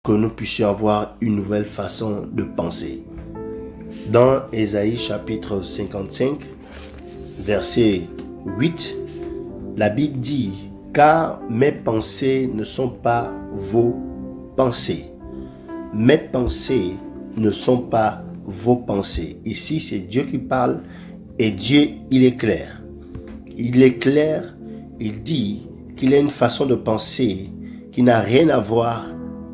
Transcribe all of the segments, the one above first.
que nous puissions avoir une nouvelle façon de penser. Dans Ésaïe chapitre 55, verset 8, la Bible dit « Car mes pensées ne sont pas vos pensées. Mes pensées ne sont pas vos pensées. » Ici, c'est Dieu qui parle et Dieu, il est clair. Il est clair, il dit qu'il a une façon de penser qui n'a rien à voir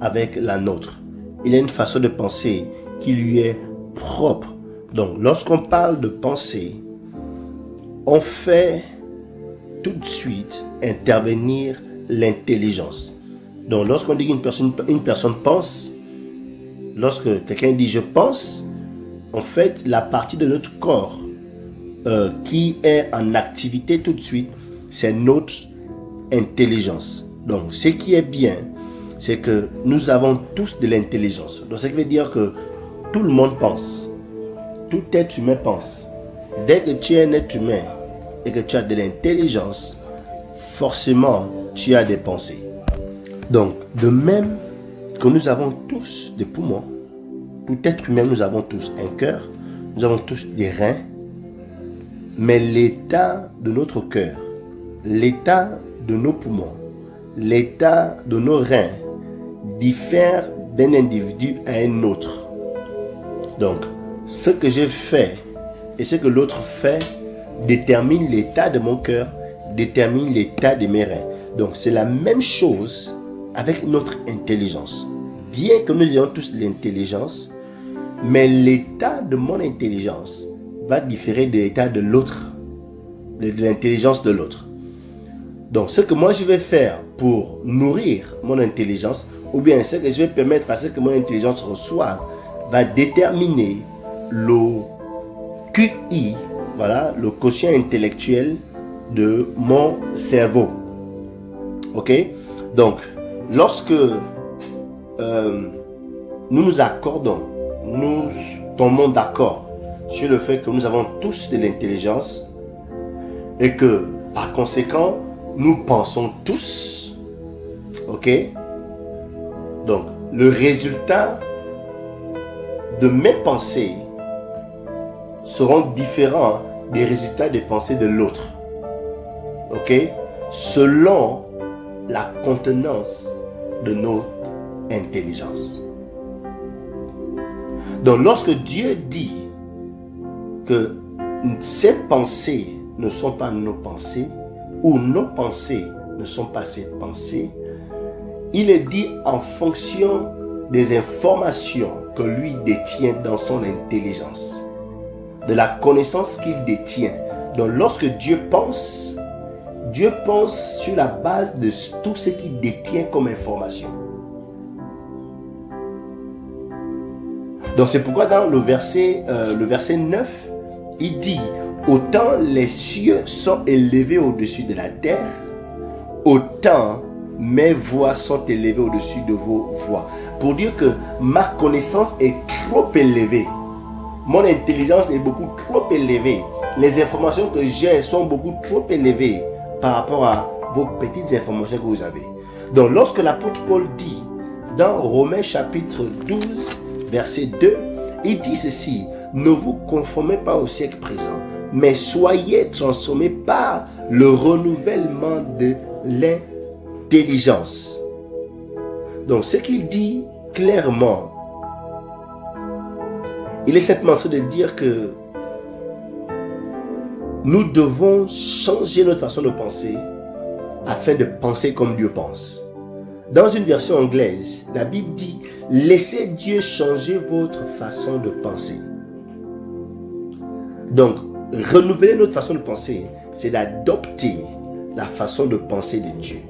avec la nôtre. Il a une façon de penser qui lui est propre. Donc, lorsqu'on parle de pensée, on fait tout de suite intervenir l'intelligence. Donc, lorsqu'on dit qu'une personne pense, lorsque quelqu'un dit « je pense », en fait, la partie de notre corps qui est en activité tout de suite, c'est notre intelligence. Donc, ce qui est bien, c'est que nous avons tous de l'intelligence. Donc, ça veut dire que tout le monde pense. Tout être humain pense. Dès que tu es un être humain et que tu as de l'intelligence, forcément, tu as des pensées. Donc, de même que nous avons tous des poumons, tout être humain, nous avons tous un cœur, nous avons tous des reins, mais l'état de notre cœur, l'état de nos poumons, l'état de nos reins diffère d'un individu à un autre. Donc, ce que j'ai fait et ce que l'autre fait détermine l'état de mon cœur, détermine l'état de mes reins. Donc, c'est la même chose avec notre intelligence. Bien que nous ayons tous l'intelligence, mais l'état de mon intelligence va différer de l'état de l'autre, de l'intelligence de l'autre. Donc, ce que moi je vais faire pour nourrir mon intelligence, ou bien ce que je vais permettre à ce que mon intelligence reçoive, va déterminer le QI, voilà, le quotient intellectuel de mon cerveau. Ok? Donc, lorsque nous nous accordons, nous tombons d'accord sur le fait que nous avons tous de l'intelligence et que, par conséquent, nous pensons tous. Ok? Donc, le résultat de mes pensées seront différents des résultats des pensées de l'autre. Ok? Selon la contenance de nos intelligences. Donc, lorsque Dieu dit que ces pensées ne sont pas nos pensées, ou nos pensées ne sont pas ses pensées, il est dit en fonction des informations que lui détient dans son intelligence, de la connaissance qu'il détient. Donc, lorsque Dieu pense sur la base de tout ce qu'il détient comme information. Donc, c'est pourquoi dans le verset 9, il dit « Autant les cieux sont élevés au-dessus de la terre, autant mes voix sont élevées au-dessus de vos voix. » Pour dire que ma connaissance est trop élevée. Mon intelligence est beaucoup trop élevée. Les informations que j'ai sont beaucoup trop élevées par rapport à vos petites informations que vous avez. Donc, lorsque l'apôtre Paul dit dans Romains chapitre 12, verset 2, il dit ceci: « Ne vous conformez pas au siècle présent, mais soyez transformés par le renouvellement de l'intelligence. » Donc, ce qu'il dit clairement, il est simplement de dire que nous devons changer notre façon de penser afin de penser comme Dieu pense. Dans une version anglaise, la Bible dit « Laissez Dieu changer votre façon de penser ». Donc, renouveler notre façon de penser, c'est d'adopter la façon de penser de Dieu.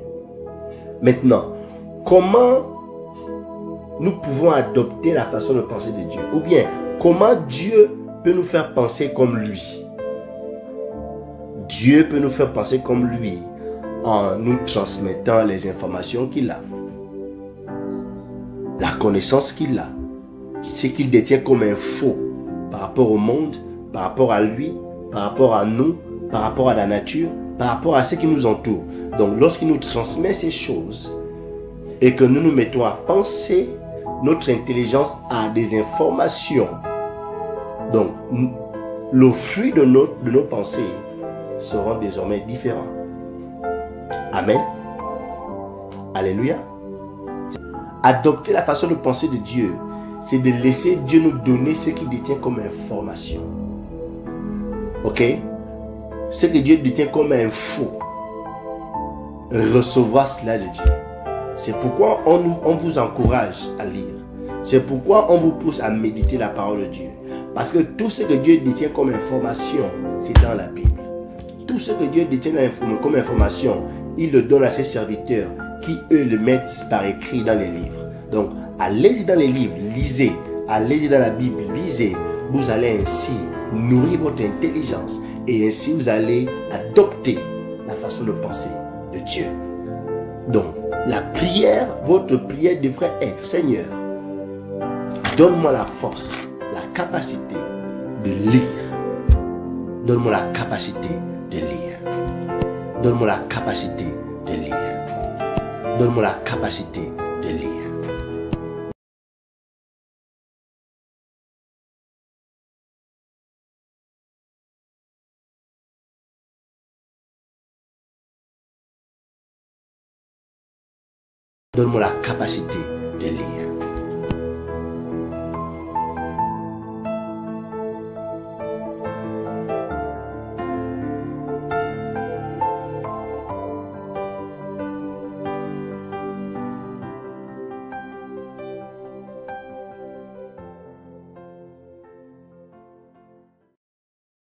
Maintenant, comment nous pouvons adopter la façon de penser de Dieu? Ou bien, comment Dieu peut nous faire penser comme lui? Dieu peut nous faire penser comme lui en nous transmettant les informations qu'il a, la connaissance qu'il a, ce qu'il détient comme info par rapport au monde, par rapport à lui, par rapport à nous, par rapport à la nature, par rapport à ce qui nous entoure. Donc, lorsqu'il nous transmet ces choses et que nous nous mettons à penser, notre intelligence a des informations. Donc, le fruit de nos pensées seront désormais différents. Amen. Alléluia. Adopter la façon de penser de Dieu, c'est de laisser Dieu nous donner ce qu'il détient comme information. Ok? Ce que Dieu détient comme info. Recevoir cela de Dieu. C'est pourquoi on vous encourage à lire. C'est pourquoi on vous pousse à méditer la parole de Dieu. Parce que tout ce que Dieu détient comme information, c'est dans la Bible. Tout ce que Dieu détient comme information, il le donne à ses serviteurs qui, eux, le mettent par écrit dans les livres. Donc, allez-y dans les livres, lisez. Allez-y dans la Bible, lisez. Vous allez ainsi nourrir votre intelligence et ainsi vous allez adopter la façon de penser de Dieu. Donc, la prière, votre prière devrait être: Seigneur, donne-moi la force, la capacité de lire. Donne-moi la capacité de lire. Donne-moi la capacité de lire. Donne-moi la capacité de lire. Donne-moi la capacité de lire.